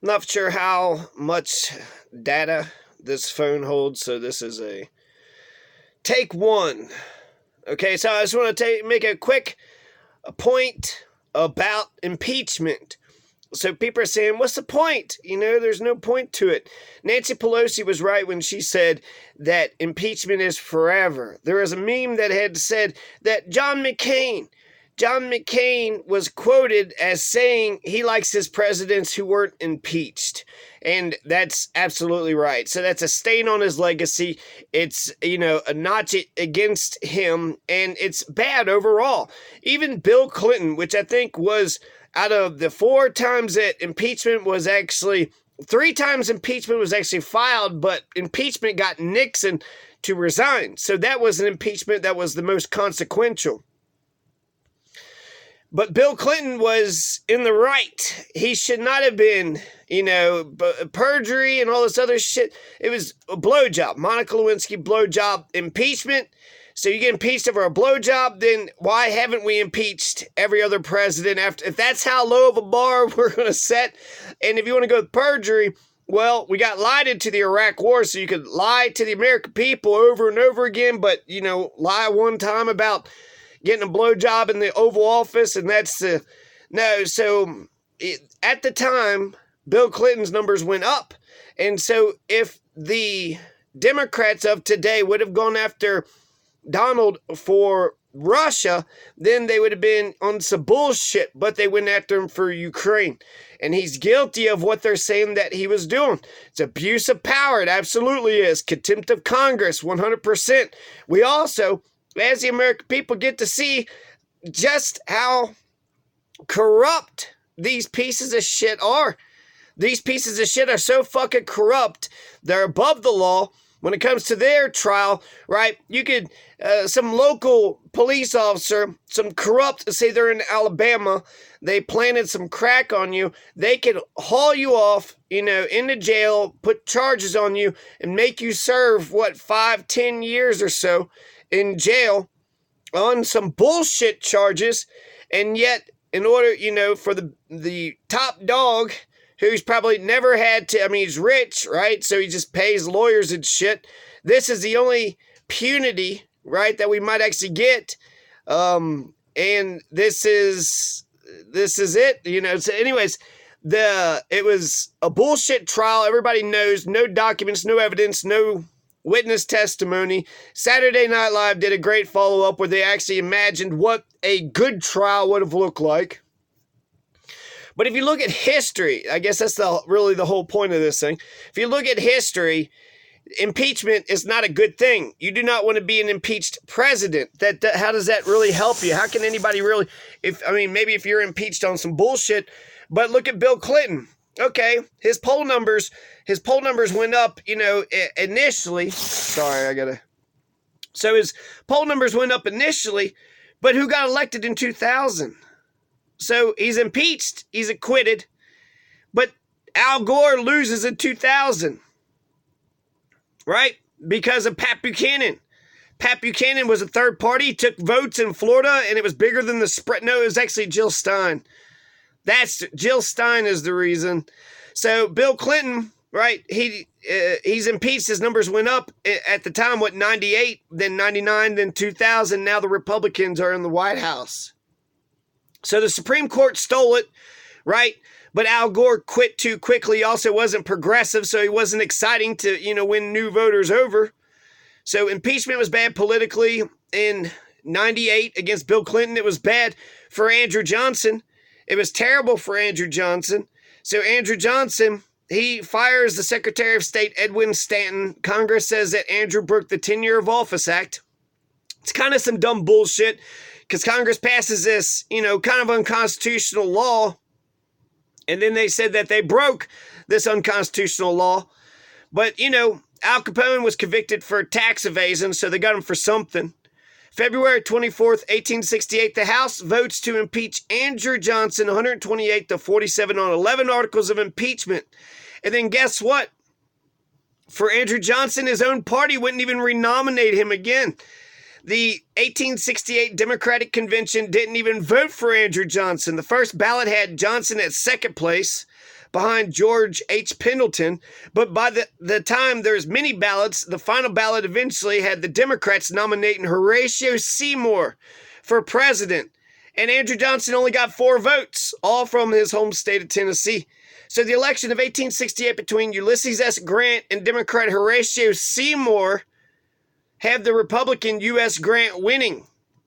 I'm not sure how much data this phone holds, so this is a take one. Okay, so I just want to make a quick point about impeachment. So people are saying, what's the point? There's no point to it. Nancy Pelosi was right when she said that impeachment is forever. There was a meme that had said that John McCain was quoted as saying he likes his presidents who weren't impeached. And that's absolutely right. So that's a stain on his legacy. It's, a notch against him, and it's bad overall. Even Bill Clinton, which I think was out of the 4 times that impeachment was actually, 3 times impeachment was actually filed, but impeachment got Nixon to resign. So that was an impeachment that was the most consequential. But Bill Clinton was in the right. He should not have been, perjury and all this other shit. It was a blowjob. Monica Lewinsky blowjob impeachment. So you get impeached over a blowjob, then why haven't we impeached every other president after? If that's how low of a bar we're going to set, and if you want to go with perjury, well, we got lied into the Iraq War, so you could lie to the American people over and over again, but, lie one time about getting a blowjob in the Oval Office, and that's no. So at the time, Bill Clinton's numbers went up, and so if the Democrats of today would have gone after Donald for Russia, then they would have been on some bullshit, but they went after him for Ukraine. And he's guilty of what they're saying that he was doing. It's abuse of power. It absolutely is. Contempt of Congress, 100%. We also, as the American people, get to see just how corrupt these pieces of shit are. These pieces of shit are so fucking corrupt. They're above the law. When it comes to their trial, right, you could, some local police officer, some corrupt, say they're in Alabama, they planted some crack on you, they could haul you off, into jail, put charges on you, and make you serve, 5-10 years or so in jail on some bullshit charges, and yet, in order, for the top dog, who's probably never had to, he's rich, right? So he just pays lawyers and shit. This is the only punity, right, that we might actually get. And this is it, So anyways, it was a bullshit trial. Everybody knows, no documents, no evidence, no witness testimony. Saturday Night Live did a great follow-up where they actually imagined what a good trial would have looked like. But if you look at history, I guess that's really the whole point of this thing. If you look at history, impeachment is not a good thing. You do not want to be an impeached president. How does that really help you? How can anybody really, maybe if you're impeached on some bullshit, but look at Bill Clinton. Okay, his poll numbers went up, initially. So his poll numbers went up initially, but who got elected in 2000? So he's impeached, he's acquitted, but Al Gore loses in 2000, right? Because of Pat Buchanan. Pat Buchanan was a third party, took votes in Florida, and it was bigger than the spread. No, it was actually Jill Stein. Jill Stein is the reason. So Bill Clinton, right, he's impeached, his numbers went up at the time, 98, then 99, then 2000, now the Republicans are in the White House. So the Supreme Court stole it, right? But Al Gore quit too quickly. He also wasn't progressive, so he wasn't exciting to, win new voters over. So impeachment was bad politically in 98 against Bill Clinton. It was bad for Andrew Johnson. It was terrible for Andrew Johnson. So Andrew Johnson, he fires the Secretary of State, Edwin Stanton. Congress says that Andrew broke the 10-year of Office Act. It's kind of some dumb bullshit, because Congress passes this, kind of unconstitutional law, and then they said that they broke this unconstitutional law. But, Al Capone was convicted for tax evasion, so they got him for something. February 24th, 1868, the House votes to impeach Andrew Johnson, 128 to 47 on 11 articles of impeachment. And then guess what? For Andrew Johnson, his own party wouldn't even renominate him again. The 1868 Democratic Convention didn't even vote for Andrew Johnson. The first ballot had Johnson at second place, behind George H. Pendleton. But by the time there's many ballots, the final ballot eventually had the Democrats nominating Horatio Seymour for president. And Andrew Johnson only got 4 votes, all from his home state of Tennessee. So the election of 1868 between Ulysses S. Grant and Democrat Horatio Seymour had the Republican U.S. Grant winning.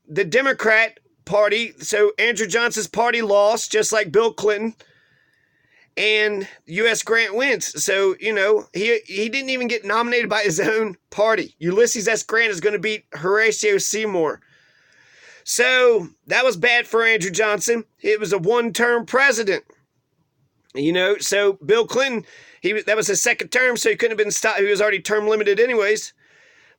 The Democrat Party, so Andrew Johnson's party lost, just like Bill Clinton, and U.S. Grant wins. So, he didn't even get nominated by his own party. Ulysses S. Grant is going to beat Horatio Seymour. So that was bad for Andrew Johnson. It was a one-term president. So Bill Clinton, that was his second term, so he couldn't have been stopped. He was already term limited anyways.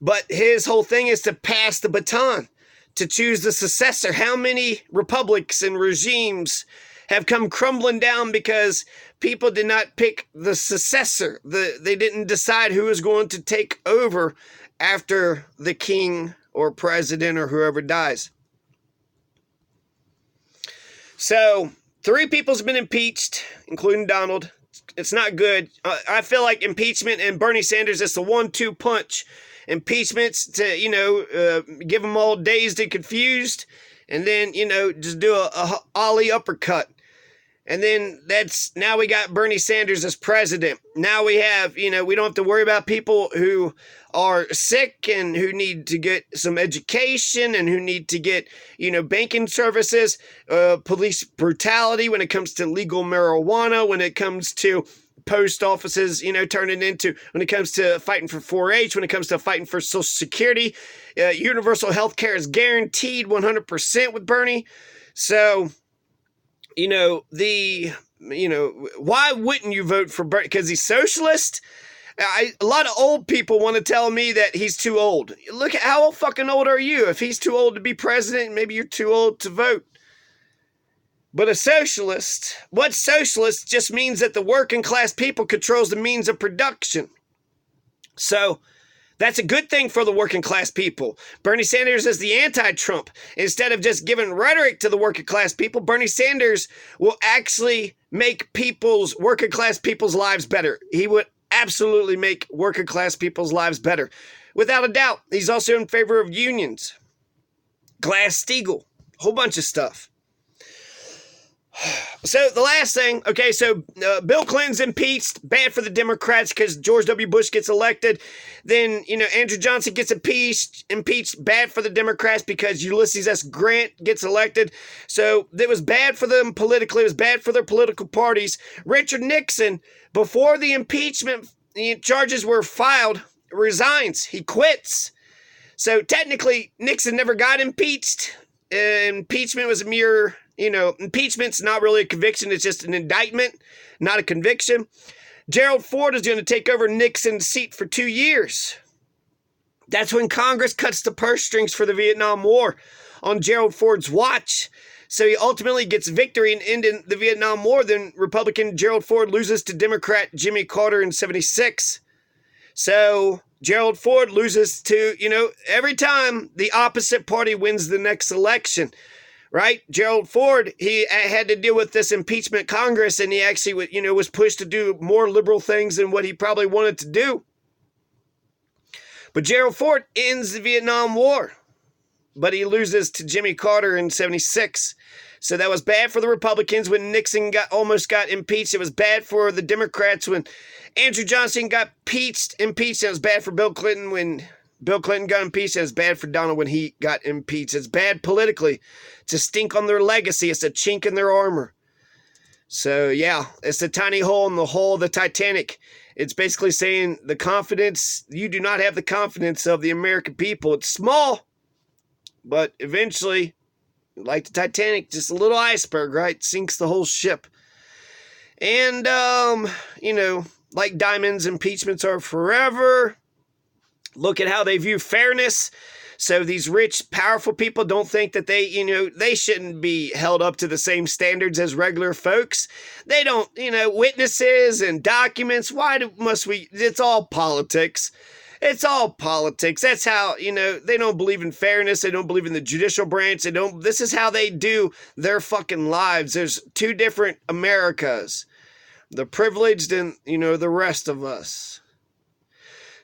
But his whole thing is to pass the baton, to choose the successor. How many republics and regimes have come crumbling down because people did not pick the successor? They didn't decide who was going to take over after the king or president or whoever dies. So 3 people's been impeached, including Donald. It's not good. I feel like impeachment and Bernie Sanders is the 1-2 punch. Impeachments to, give them all dazed and confused, and then, just do a ollie uppercut. And then now we got Bernie Sanders as president. Now we have, we don't have to worry about people who are sick and who need to get some education and who need to get, banking services, police brutality when it comes to legal marijuana, when it comes to post offices, turning into, when it comes to fighting for 4-H, when it comes to fighting for Social Security. Universal health care is guaranteed 100% with Bernie. So, why wouldn't you vote for Bernie? Because he's socialist? A lot of old people want to tell me that he's too old. Look at how fucking old are you? If he's too old to be president, maybe you're too old to vote. But a socialist, what socialist just means that the working class people controls the means of production. So that's a good thing for the working class people. Bernie Sanders is the anti-Trump. Instead of just giving rhetoric to the working class people, Bernie Sanders will actually make working class people's lives better. He would absolutely make working class people's lives better. Without a doubt. He's also in favor of unions. Glass-Steagall. A whole bunch of stuff. So the last thing, okay, so Bill Clinton's impeached, bad for the Democrats because George W. Bush gets elected. Then, Andrew Johnson gets impeached, bad for the Democrats because Ulysses S. Grant gets elected. So it was bad for them politically. It was bad for their political parties. Richard Nixon, before the impeachment charges were filed, resigns. He quits. So technically, Nixon never got impeached. Impeachment was a mere... impeachment's not really a conviction. It's just an indictment, not a conviction. Gerald Ford is going to take over Nixon's seat for 2 years. That's when Congress cuts the purse strings for the Vietnam War on Gerald Ford's watch. So he ultimately gets victory and ending the Vietnam War. Then Republican Gerald Ford loses to Democrat Jimmy Carter in 1976. So Gerald Ford loses to, every time the opposite party wins the next election. Right? Gerald Ford, he had to deal with this impeachment Congress, and he actually, was pushed to do more liberal things than what he probably wanted to do. But Gerald Ford ends the Vietnam War, but he loses to Jimmy Carter in 1976. So that was bad for the Republicans when Nixon almost got impeached. It was bad for the Democrats when Andrew Johnson got impeached. It was bad for Bill Clinton when Bill Clinton got impeached. It's bad for Donald when he got impeached. It's bad politically. It's a stink on their legacy. It's a chink in their armor. So, yeah, it's a tiny hole in the hull of the Titanic. It's basically saying you do not have the confidence of the American people. It's small, but eventually, like the Titanic, just a little iceberg, right? Sinks the whole ship. And, like diamonds, impeachments are forever. Look at how they view fairness. So these rich, powerful people don't think that they shouldn't be held up to the same standards as regular folks. They don't, witnesses and documents. Why must we? It's all politics. It's all politics. That's how, they don't believe in fairness. They don't believe in the judicial branch. This is how they do their fucking lives. There's 2 different Americas. the privileged and, the rest of us.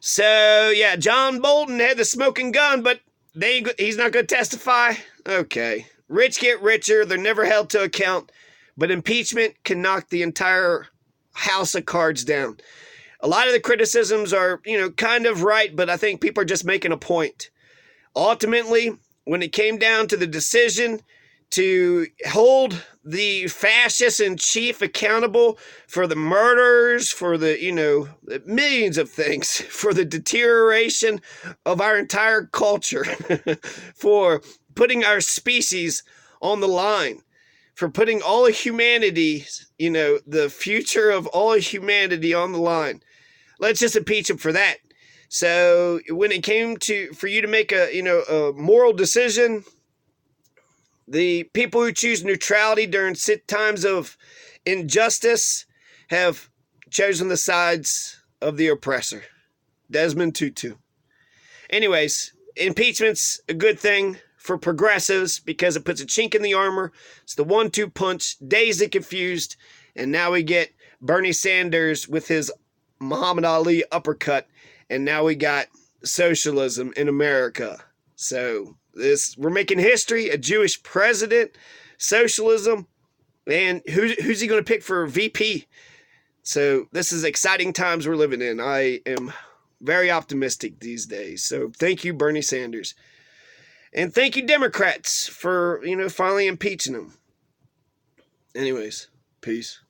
So, yeah, John Bolton had the smoking gun, but he's not going to testify? Okay. Rich get richer. They're never held to account. But impeachment can knock the entire house of cards down. A lot of the criticisms are, kind of right, but I think people are just making a point. Ultimately, when it came down to the decision to hold the fascist in chief accountable for the murders, for the, millions of things, for the deterioration of our entire culture, for putting our species on the line, for putting all of humanity, the future of all of humanity on the line. Let's just impeach him for that. So when it came for you to make a moral decision, the people who choose neutrality during times of injustice have chosen the sides of the oppressor. Desmond Tutu. Anyways, impeachment's a good thing for progressives because it puts a chink in the armor. It's the 1-2 punch, dazed and confused, and now we get Bernie Sanders with his Muhammad Ali uppercut, and now we got socialism in America. So we're making history, a Jewish president, socialism, and who's he going to pick for VP? So this is exciting times we're living in. I am very optimistic these days. So thank you, Bernie Sanders. And thank you, Democrats, for, finally impeaching him. Anyways, peace.